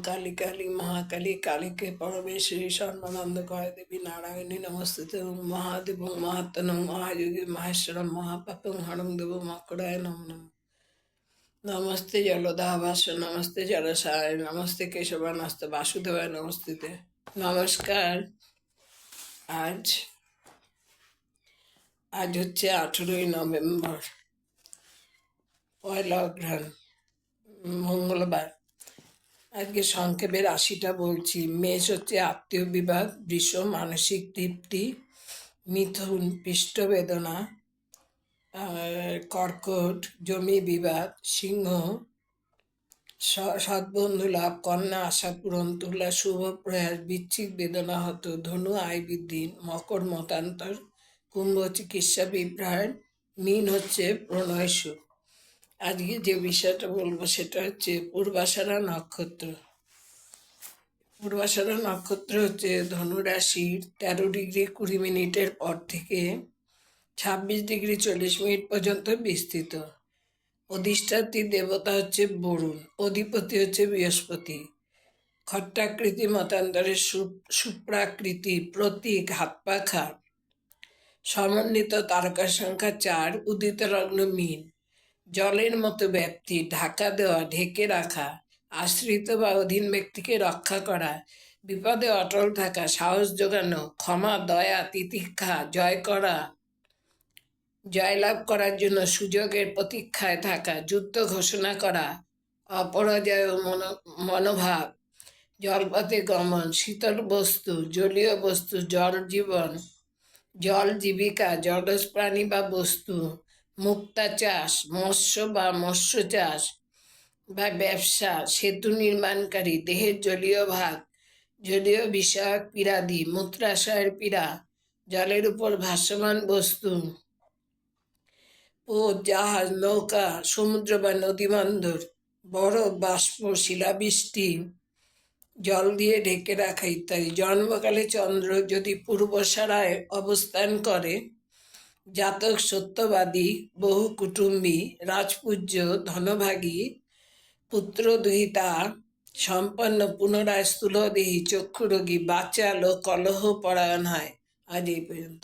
काली काली महाकाली कालिके परमेश्वरी सर्वानंद कय देवी नारायणी नमस्ते ओं महादेव महात्मनं महायोगी महेश्वरं महापापं हरं देव मकराय नमः नमस्ते जलदाभास नमस्ते जलसाय नमस्ते केशवानस्त वासुदेवाय नमस्ते नमस्कार। आज आज হচ্ছে 18ই নভেম্বর পয়লা অঘ্রাণ মঙ্গলবার। আজকে সংক্ষেপে রাশিটা বলছি। মেষ হচ্ছে আত্মীয় বিভাগ, বৃষ মানসিক তৃপ্তি, মিথুন পৃষ্ঠ বেদনা, কর্কট জমি বিবাদ, সিংহ সৎবন্ধু লাভ, কন্যা আশা পূরণ, তুলা শুভ প্রয়াস, বৃশ্চিক বেদনা হত, ধনু আয় বৃদ্ধি, মকর মতান্তর, কুম্ভ চিকিৎসা বিভ্রাট, মীন হচ্ছে প্রণয় সুখ। আজকে যে বিষয়টা বলবো সেটা হচ্ছে পূর্বাষাঢ়া নক্ষত্র। পূর্বাষাঢ়া নক্ষত্র হচ্ছে ধনুরাশির 13°20' পর থেকে 26°40' পর্যন্ত বিস্তৃত। অধিষ্ঠাত্রী দেবতা হচ্ছে বরুণ, অধিপতি হচ্ছে বৃহস্পতি। খট্টাকৃতি মতান্তরে সুপ্রাকৃতি, প্রতীক হাত পাখা, সমন্বিত তারকা সংখ্যা 4, উদিত লগ্ন মীন। জলের মতো ব্যাপ্তি, ঢাকা দেওয়া, ঢেকে রাখা, আশ্রিত বা অধীন ব্যক্তিকে রক্ষা করা, বিপদে অটল থাকা, সাহস যোগানো, ক্ষমা দয়া তিতিক্ষা জয় করা, জয়লাভ করার জন্য সুযোগের প্রতীক্ষায় থাকা, যুদ্ধ ঘোষণা করা, অপরাজয় মনোভাব, জলপথে গমন, শীতল বস্তু, জলীয় বস্তু, জল জীবন, জল জীবিকা, জলজ প্রাণী বা বস্তু, মুক্তা চাষ, মৎস্য বা মৎস্য চাষ বা ব্যবসা, সেতু নির্মাণকারী, দেহের জলীয় ভাগ, জলীয় বিষয়ক পীড়াদি, মূত্রাশয়ের পীড়া, জলের উপর ভাসমান বস্তু, পোত, জাহাজ, নৌকা, সমুদ্র বা নদীবন্দর, বরফ, বাষ্প, শিলাবৃষ্টি, জল দিয়ে ঢেকে রাখা ইত্যাদি। জন্মকালে চন্দ্র যদি পূর্বাষাঢ়ায় অবস্থান করে, জাতক সত্যবাদী, বহু কুটুম্বী, রাজপূজ্য, ধনভাগী, পুত্রদুহিতা সম্পন্ন, পুনরায় স্থূলদেহী, চক্ষুরোগী, বাচাল ও কলহ পরায়ণ হয়। আজ এই পর্যন্ত।